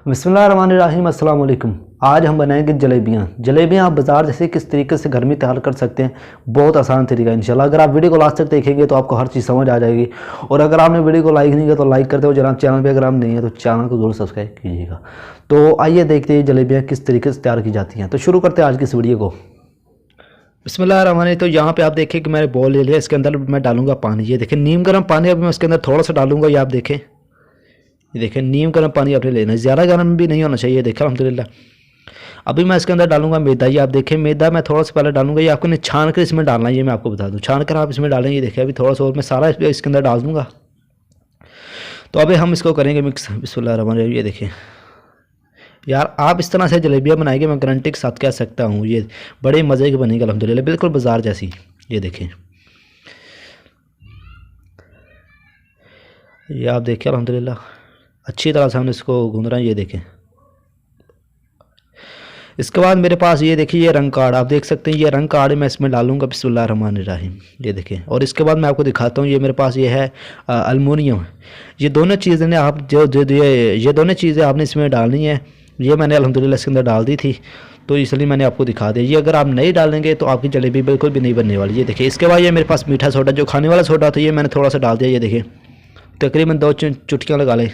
बिस्मिल्लाहिर्रहमानिर्रहीम अस्सलाम वालेकुम। आज हम बनाएंगे जलेबियाँ आप बाज़ार जैसे किस तरीके से घर में तैयार कर सकते हैं। बहुत आसान तरीका है इंशाल्लाह। अगर आप वीडियो को लास्ट तक देखेंगे तो आपको हर चीज़ समझ आ जाएगी। और अगर आपने वीडियो को लाइक नहीं किया तो लाइक करते हो जनाब। चैनल पे अगर आप नहीं है तो चैनल को जरूर सब्सक्राइब कीजिएगा। तो आइए देखते हैं जलेबियाँ किस तरीके से तैयार की जाती हैं। तो शुरू करते हैं आज की इस वीडियो को। बिस्मिल्लाहिर्रहमानिर्रहीम। तो यहाँ पे आप देखें कि मैंने बॉल ले लिया, इसके अंदर मैं डालूंगा पानी। ये देखें नीम गर्म पानी, अभी मैं इसके अंदर थोड़ा सा डालूंगा। ये आप देखें, ये देखें नीम गर्म पानी आपने लेना है, ज़्यादा गर्म भी नहीं होना चाहिए। देखें अल्हम्दुलिल्लाह। अभी मैं इसके अंदर डालूंगा मैदा। ये आप देखें मैदा मैं थोड़ा सा पहले डालूंगा। ये आपको छान कर इसमें डालना है, ये मैं आपको बता दूं। छान कर आप इसमें डालें। ये देखें अभी थोड़ा सा और मैं सारा इसके अंदर डाल दूंगा। तो अभी हम इसको करेंगे मिक्स। बिस्मिल्लाहिर्रहमानिर्रहीम। ये देखें यार, आप इस तरह से जलेबियाँ बनाएंगे मैं गारंटी के साथ कह सकता हूँ ये बड़े मज़े की बनेगी अल्हम्दुलिल्लाह, बिल्कुल बाजार जैसी। ये देखें, ये आप देखें अल्हम्दुलिल्लाह अच्छी तरह से हमने इसको गूंद रहे हैं। ये देखें, इसके बाद मेरे पास ये देखिए ये रंग कार्ड आप देख सकते हैं। ये रंग कार्ड मैं इसमें डालूंगा बिस्मिल्लाहिर्रहमानिर्रहीम। ये देखें, और इसके बाद मैं आपको दिखाता हूँ। ये मेरे पास ये है अल्मुनियम। ये दोनों चीज़ें ने आप ये दोनों चीज़ें आपने इसमें डालनी है। ये मैंने अल्हम्दुलिल्लाह इसके अंदर डाल दी थी, तो इसलिए मैंने आपको दिखा दिया। ये अगर आप नहीं डालेंगे तो आपकी जलेबी बिल्कुल भी नहीं बनने वाली। ये देखिए, इसके बाद ये मेरे पास मीठा सोडा जो खाने वाला सोडा था, ये मैंने थोड़ा सा डाल दिया। ये देखिए तकरीबन 2 चुटकियाँ लगा लें।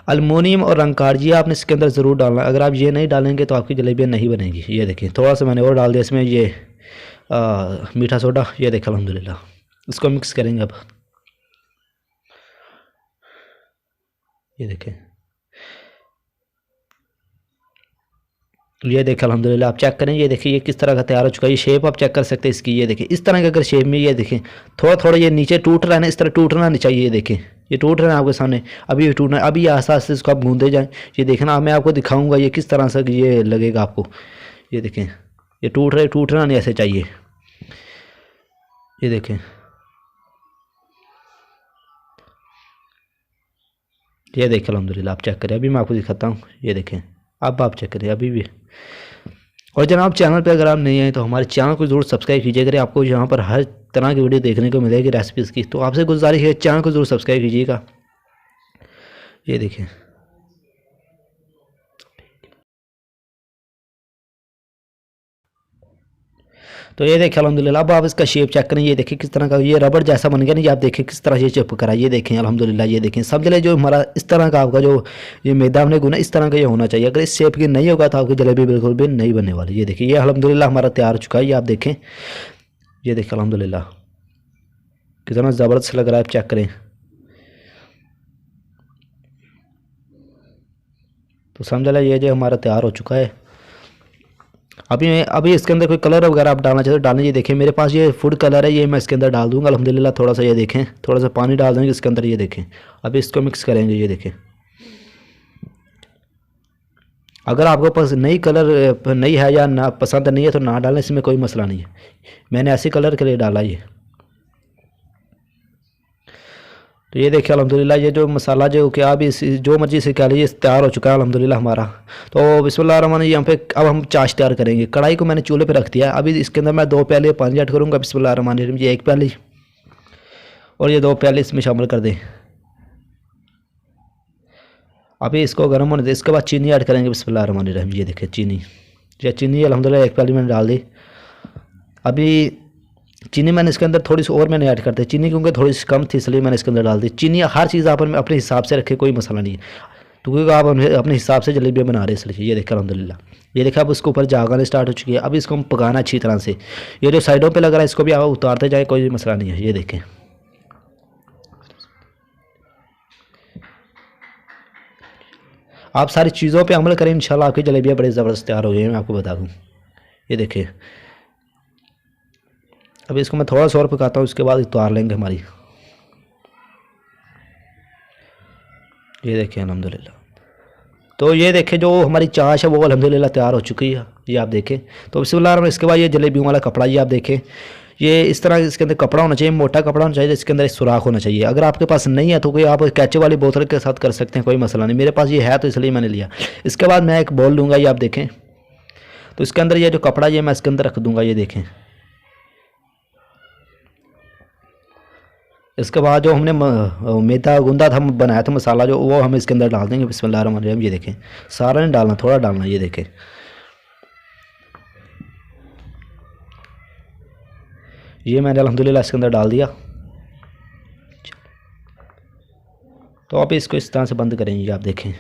अल्मुनियम और रंग कार्ड ये आपने इसके अंदर ज़रूर डालना। अगर आप ये नहीं डालेंगे तो आपकी जलेबियाँ नहीं बनेंगी। ये देखें थोड़ा सा मैंने और डाल दिया इसमें ये मीठा सोडा। ये देखें अल्हम्दुलिल्लाह, इसको मिक्स करेंगे अब। ये देखें, ये देखें अल्हम्दुलिल्लाह आप चेक करें। ये देखिए ये किस तरह का तैयार हो चुका है। ये शेप आप चेक कर सकते हैं इसकी। ये देखें इस तरह का अगर शेप में, ये देखें थोड़ा थोड़ा ये नीचे टूट रहा है ना, इस तरह टूटना नहीं चाहिए। ये देखें ये टूट रहा है आपके सामने, अभी ये टूटना है। अभी आस्ते आस्ते इसको आप गूंदे जाएँ। ये देखना मैं आपको दिखाऊंगा ये किस तरह से ये लगेगा आपको। ये देखें ये टूटना नहीं ऐसे चाहिए। ये देखें, ये देखें अल्हम्दुलिल्लाह आप चेक करें। अभी मैं आपको दिखाता हूँ। ये देखें अब आप चेक करें अभी भी। और जनाब चैनल पे अगर आप नहीं आए तो हमारे चैनल को ज़रूर सब्सक्राइब कीजिए। अगर आपको यहाँ पर हर तरह की वीडियो देखने को मिलेगी रेसिपीज़ की, तो आपसे गुजारिश है चैनल को ज़रूर सब्सक्राइब कीजिएगा। ये देखें, तो ये देखिए अल्हम्दुलिल्लाह। अब आप इसका शेप चेक करें। ये देखिए किस तरह का ये रबड़ जैसा बन गया ना। ये आप देखें किस तरह ये चिप करा। ये देखें अल्हम्दुलिल्लाह। ये देखें समझ लें जो हमारा इस तरह का आपका जो ये मैदा हमने गुना इस तरह का ये होना चाहिए। अगर इस शेप की नहीं होगा तो आपकी जलेबी बिल्कुल भी नहीं बनने वाली। ये देखिए ये अल्हम्दुलिल्लाह हमारा तैयार हो चुका है। ये आप देखें, ये देखें अल्हम्दुलिल्लाह कितना ज़बरदस्त लग रहा है। आप चेक करें। तो समझ लें ये जो हमारा तैयार हो चुका है। अभी इसके अंदर कोई कलर वगैरह आप डालना चाहते हो डालना। ये देखें मेरे पास ये फूड कलर है, ये मैं इसके अंदर डाल दूंगा अल्हम्दुलिल्लाह थोड़ा सा। ये देखें थोड़ा सा पानी डाल देंगे इसके अंदर। ये देखें अभी इसको मिक्स करेंगे। ये देखें अगर आपको पसंद नहीं कलर नहीं है या ना पसंद नहीं है तो ना डालें, इसमें कोई मसला नहीं है। मैंने ऐसे कलर के लिए डाला ये। तो ये देखिए अल्हम्दुलिल्लाह ये जो मसाला जो क्या अभी जो मर्जी से क्या लीजिए तैयार हो चुका है अल्हम्दुलिल्लाह हमारा। तो बिस्मिल्लाहिर्रहमानिर्रहीम। यहाँ पे अब हम चाश तैयार करेंगे। कढ़ाई को मैंने चूल्हे पे रख दिया। अभी इसके अंदर मैं 2 प्याले पानी ऐड करूँगा। बिस्मिल्लाहिर्रहमानिर्रहीम। ये 1 प्याली और ये 2 प्याले इसमें शामिल कर दें। अभी इसको गर्म होने दें। इसके बाद चीनी ऐड करेंगे। बिस्मिल्लाहिर्रहमानिर्रहीम। ये देखिए चीनी, ये चीनी अल्हम्दुलिल्लाह 1 प्याली मैंने डाल दी। अभी चीनी मैंने इसके अंदर थोड़ी सी और मैंने ऐड कर दी। चीनी क्योंकि थोड़ी सी कम थी इसलिए मैंने इसके अंदर डाल दी। चीनी हर चीज़ आप अपने हिसाब से रखें, कोई मसला नहीं है, क्योंकि आप अपने हिसाब से जलेबियाँ बना रहे हैं इसलिए। ये देखा अल्हम्दुलिल्लाह। ये देखा अब उसके ऊपर जाग आने स्टार्ट हो चुकी है। अभी इसको हम पकाना अच्छी तरह से। ये जो साइडों पर लग रहा है इसको भी आप उतारते जाए, कोई मसला नहीं है। ये देखें आप सारी चीज़ों पे अमल करें, इंशाल्लाह आपकी जलेबियाँ बड़े ज़बरदस्त तैयार हो गई हैं, मैं आपको बता दूँ। ये देखें अभी इसको मैं थोड़ा सा और पकाता हूँ, उसके बाद उतार लेंगे हमारी। ये देखें अल्हम्दुलिल्लाह। तो ये देखें जो हमारी चाश है वो अल्हम्दुलिल्लाह तैयार हो चुकी है। ये आप देखें। तो बिस्मिल्लाह। इसके बाद ये जलेबियों वाला कपड़ा ये आप देखें, ये इस तरह इसके अंदर कपड़ा होना चाहिए, मोटा कपड़ा होना चाहिए, इसके अंदर एक सुराख होना चाहिए। अगर आपके पास नहीं है तो कोई आप कैचे वाली बोतल के साथ कर सकते हैं, कोई मसला नहीं। मेरे पास ये है तो इसलिए मैंने लिया। इसके बाद मैं एक बॉल लूँगा। ये आप देखें, तो इसके अंदर ये जो कपड़ा ये मैं इसके अंदर रख दूँगा। ये देखें इसके बाद जो हमने मैदा गूंदा था, बनाया था मसाला जो, वो हम इसके अंदर डाल देंगे। बिस्मिल्लाहिर्रहमानिर्रहीम। ये देखें, सारा नहीं डालना, थोड़ा डालना। ये देखें, ये मैंने अल्हम्दुलिल्लाह इसके अंदर डाल दिया। तो आप इसको इस तरह से बंद करेंगे, आप देखें।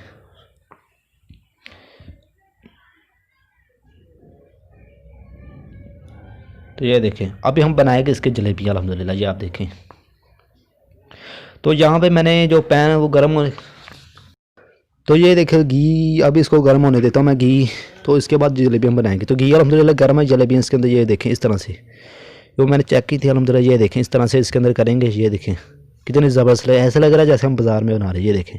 तो ये देखें, अभी हम बनाएंगे इसके जलेबी अल्हम्दुलिल्लाह। ये आप देखें। तो यहाँ पे मैंने जो पैन है वो गर्म होने, तो ये देखें घी, अभी इसको गर्म होने देता हूँ मैं घी। तो इसके बाद जलेबी हम बनाएंगे। तो घी अल्हम्दुलिल्लाह गर्म है, जलेबी इसके अंदर ये देखें इस तरह से, जो मैंने चेक की थी अल्हम्दुलिल्लाह। ये देखें, इस तरह से इसके अंदर करेंगे। ये देखें कितनी ज़बरदस्त लगे, ऐसा लग रहा है जैसे हम बाज़ार में बना रहे हैं। ये देखें,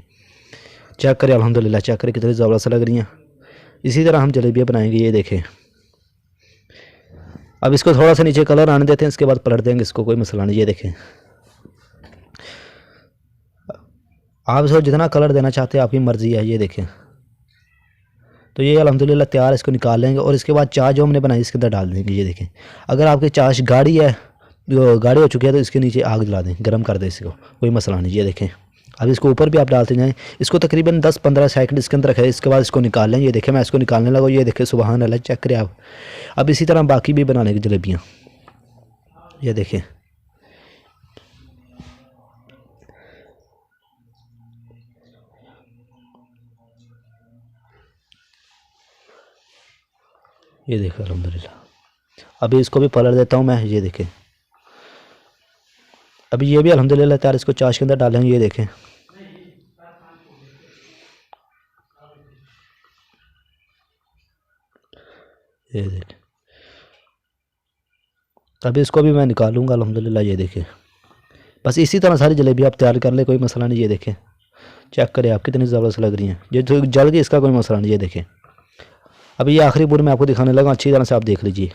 चेक करें अल्हम्दुलिल्लाह, चेक करें कितनी ज़बरदस्त लग रही हैं। इसी तरह हम जलेबियाँ बनाएंगे। ये देखें, अब इसको थोड़ा सा नीचे कलर आने देते हैं, इसके बाद पलट देंगे इसको, कोई मसला नहीं। ये देखें, आप इसको जितना कलर देना चाहते हैं आपकी मर्ज़ी है। ये देखें, तो ये अल्हम्दुलिल्लाह तैयार है। इसको निकाल लेंगे और इसके बाद चाश जो हमने बनाई इसके अंदर डाल देंगे। ये देखें, अगर आपकी चाश गाढ़ी है, जो गाढ़ी हो चुकी है, तो इसके नीचे आग जला दें, गर्म कर दें इसको, कोई मसला नहीं। ये देखें, अब इसको ऊपर भी आप डालते जाएँ। इसको तकरीबन 10-15 सेकंड इसके अंदर रखें, इसके बाद इसको निकाल लें। ये देखें, मैं इसको निकालने लगा। ये देखें, सुबहान अल्लाह, चेक करें आप। अब इसी तरह बाकी भी बनाने की जलेबियाँ। ये देखें, ये देखें अल्हम्दुलिल्लाह। अभी इसको भी पलट देता हूँ मैं। ये देखें, अभी ये भी अल्हम्दुलिल्लाह तैयार, इसको चाश के अंदर डालेंगे। ये देखें, ये देखें, अभी इसको भी मैं निकालूंगा अल्हम्दुलिल्लाह। ये देखें, बस इसी तरह सारी जलेबी आप तैयार कर ले, कोई मसला नहीं। ये देखें, चेक करें आप कितनी ज़बरदस्त लग रही हैं। ये जो जल गई इसका कोई मसला नहीं। ये देखें, अभी ये आखिरी बुर मैं आपको दिखाने लगा, अच्छी तरह से आप देख लीजिए।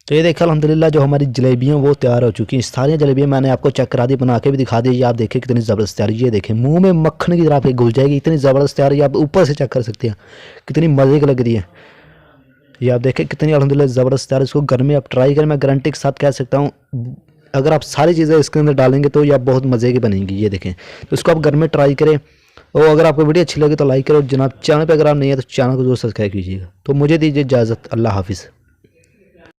तो ये देखा अल्हम्दुलिल्लाह, जो हमारी जलेबियाँ वो तैयार हो चुकी हैं। सारी जलेबियाँ मैंने आपको चेक करा दी, बना के भी दिखा दी। ये आप देखें कितनी ज़बरदस्त तैयार। ये देखें, मुंह में मक्खन की तरह आपके घुल जाएगी, इतनी ज़बरदस्त तैयार। ये आप ऊपर से चेक कर सकते हैं कितनी मज़े की लग रही है। ये आप देखें कितनी अल्हम्दुलिल्लाह ज़बरदस्त तैयार। इसको घर में आप ट्राई करें, मैं गारंटी के साथ कह सकता हूँ। अगर आप सारी चीज़ें इसके अंदर डालेंगे तो ये आप बहुत मज़े की बनेंगी। ये देखें, तो इसको आप घर में ट्राई करें। और अगर आपको वीडियो अच्छी लगे तो लाइक करें, और जनाब चैनल पर अगर आप नहीं है तो चैनल को जरूर सब्सक्राइब कीजिएगा। तो मुझे दीजिए इजाज़त, अल्लाह हाफिज़।